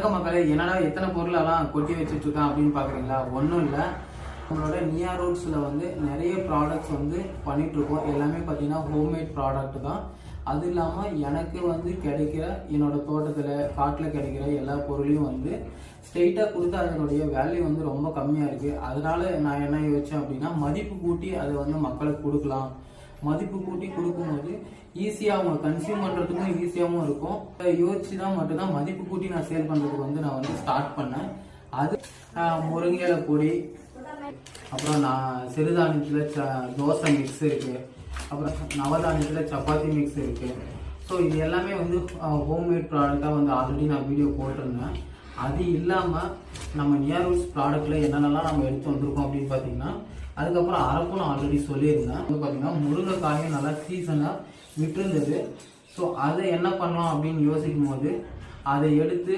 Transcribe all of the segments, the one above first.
வணக்கம் மக்களே, என்னடா எத்தனை பொருளெல்லாம் கொட்டி வச்சுட்டு இருக்கான் அப்படின்னு பாக்குறீங்களா? ஒன்றும் இல்லை, நம்மளோட நியா ரூட்ஸில் வந்து நிறைய ப்ராடக்ட்ஸ் வந்து பண்ணிட்டு இருக்கோம். எல்லாமே பார்த்தீங்கன்னா ஹோம்மேட் ப்ராடக்ட் தான். அது இல்லாமல் எனக்கு வந்து கிடைக்கிற என்னோட தோட்டத்தில் காட்டில் கிடைக்கிற எல்லா பொருளையும் வந்து ஸ்ட்ரெயிட்டாக கொடுத்து அதனுடைய வேல்யூ வந்து ரொம்ப கம்மியாக இருக்குது. அதனால நான் என்ன யோசித்தேன் அப்படின்னா, மதிப்பு கூட்டி அதை வந்து மக்களுக்கு கொடுக்கலாம். மதிப்பு கூட்டி கொடுக்கும்போது ஈஸியாக அவங்க கன்சியூம் பண்ணுறதுக்கும் ஈஸியாகவும் இருக்கும். யோசிச்சு தான் மட்டும்தான் மதிப்பு கூட்டி நான் சேல் பண்ணுறதுக்கு வந்து நான் வந்து ஸ்டார்ட் பண்ணேன். அது முருங்கையில பொடி, அப்புறம் நான் சிறுதானியத்தில் தோசை மிக்ஸ் இருக்குது, அப்புறம் நவதானியத்தில் சப்பாத்தி மிக்ஸ் இருக்குது. ஸோ இது எல்லாமே வந்து ஹோம்மேட் ப்ராடக்டாக வந்து ஆல்ரெடி நான் வீடியோ போட்டிருந்தேன். அது இல்லாமல் நம்ம நியா ரூட்ஸ் ப்ராடக்டில் என்னென்னலாம் நம்ம எடுத்து வந்திருக்கோம் அப்படின்னு பார்த்தீங்கன்னா, அதுக்கப்புறம் அரப்பும் நான் ஆல்ரெடி சொல்லியிருந்தேன். வந்து பார்த்தீங்கன்னா முருங்கைக்காயும் நல்லா சீசனாக விட்டுருந்தது. ஸோ அதை என்ன பண்ணலாம் அப்படின்னு யோசிக்கும் போது அதை எடுத்து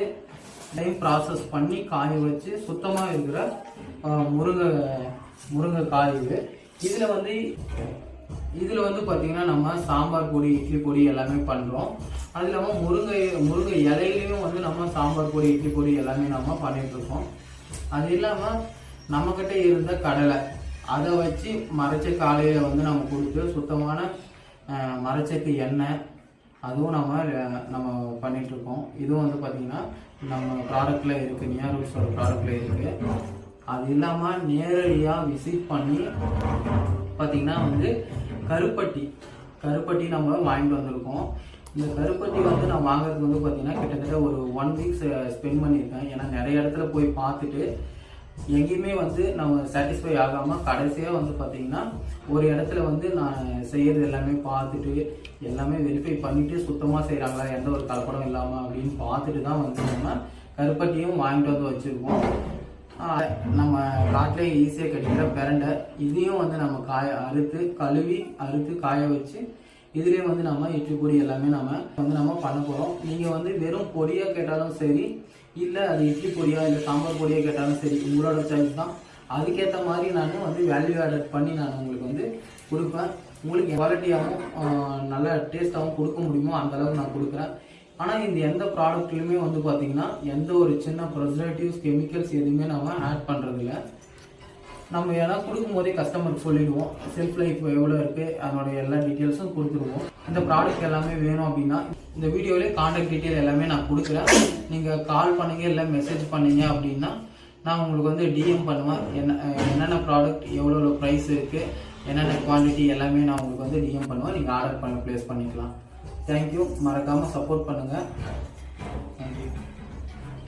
டைம் ப்ராசஸ் பண்ணி காய வச்சு சுத்தமாக இருக்கிற முருங்கைக்காய் இது. இதில் வந்து பார்த்தீங்கன்னா நம்ம சாம்பார் பொடி, இட்லி பொடி எல்லாமே பண்ணுறோம். அது இல்லாமல் முருங்கை இலையிலையும் வந்து நம்ம சாம்பார் பொடி, இட்லி பொடி எல்லாமே நம்ம பண்ணிட்டு இருக்கோம். அது இல்லாமல் நம்மக்கிட்ட இருந்த கடலை அதை வச்சு மரச்ச காலையில் வந்து நம்ம கொடுத்து சுத்தமான மரச்சக்கு எண்ணெய் அதுவும் நம்ம பண்ணிட்டு இருக்கோம். இதுவும் வந்து பார்த்தீங்கன்னா நம்ம ப்ராடக்டில் இருக்குது, நியா ரூட்ஸோட ப்ராடக்டில் இருக்குது. அது இல்லாமல் நேரடியாக விசிட் பண்ணி பார்த்தீங்கன்னா வந்து கருப்பட்டி நம்ம வாங்கிட்டு வந்திருக்கோம். இந்த கருப்பட்டி வந்து நான் வாங்குறதுக்கு வந்து பார்த்தீங்கன்னா கிட்டத்தட்ட ஒரு 1 வீக் ஸ்பெண்ட் பண்ணியிருக்கேன். ஏன்னா நிறைய இடத்துல போய் பார்த்துட்டு எங்கேயுமே வந்து நம்ம சாட்டிஸ்ஃபை ஆகாமல் கடைசியாக வந்து பார்த்தீங்கன்னா ஒரு இடத்துல வந்து நான் செய்கிறது எல்லாமே பார்த்துட்டு எல்லாமே வெரிஃபை பண்ணிவிட்டு சுத்தமாக செய்கிறாங்களா, எந்த ஒரு கலப்படம் இல்லாமல் அப்படின்னு பார்த்துட்டு தான் வந்து நம்ம கருப்பட்டியும் வாங்கிட்டு வந்து வச்சுருக்கோம். நம்ம காட்டிலே ஈஸியாக கிடைக்கிற பிரண்டை, இதையும் வந்து நம்ம கழுவி காய வச்சு இதுலேயும் வந்து நம்ம இட்லி பொடி எல்லாமே நம்ம பண்ண போகிறோம். நீங்கள் வந்து வெறும் பொடியாக கேட்டாலும் சரி, இல்லை அது இட்லி பொடியா இல்லை சாம்பார் பொடியாக கேட்டாலும் சரி, உங்களோட சாய்ஸ் தான். அதுக்கேற்ற மாதிரி நான் வந்து வேல்யூ ஆடட் பண்ணி நான் உங்களுக்கு வந்து கொடுப்பேன். உங்களுக்கு குவாலிட்டியாகவும் நல்ல டேஸ்ட்டாகவும் கொடுக்க முடியுமோ அந்தளவுக்கு நான் கொடுக்குறேன். ஆனால் இந்த எந்த ப்ராடக்ட்லையுமே வந்து பார்த்தீங்கன்னா எந்த ஒரு சின்ன ப்ரிசர்வேட்டிவ்ஸ், கெமிக்கல்ஸ் எதுவுமே நம்ம ஆட் பண்ணுறதில்ல. நம்ம எல்லாம் கொடுக்கும் போதே கஸ்டமருக்கு சொல்லிடுவோம், செல்ஃப் லைஃப் எவ்வளோ இருக்குது அதனுடைய எல்லா டீட்டெயில்ஸும் கொடுத்துருவோம். இந்த ப்ராடக்ட் எல்லாமே வேணும் அப்படின்னா இந்த வீடியோவிலே கான்டாக்ட் டீட்டெயில் எல்லாமே நான் கொடுக்குறேன். நீங்கள் கால் பண்ணுங்க இல்லை மெசேஜ் பண்ணீங்க அப்படின்னா நான் உங்களுக்கு வந்து டிஎம் பண்ணுவேன். என்னென்ன ப்ராடக்ட், எவ்வளோ ப்ரைஸ் இருக்குது, என்னென்ன குவான்டிட்டி எல்லாமே நான் உங்களுக்கு வந்து டிஎம் பண்ணுவேன். நீங்கள் ஆர்டர் ப்ளேஸ் பண்ணிக்கலாம். தேங்க்யூ. மறக்காமல் சப்போர்ட் பண்ணுங்கள். தேங்க்யூ.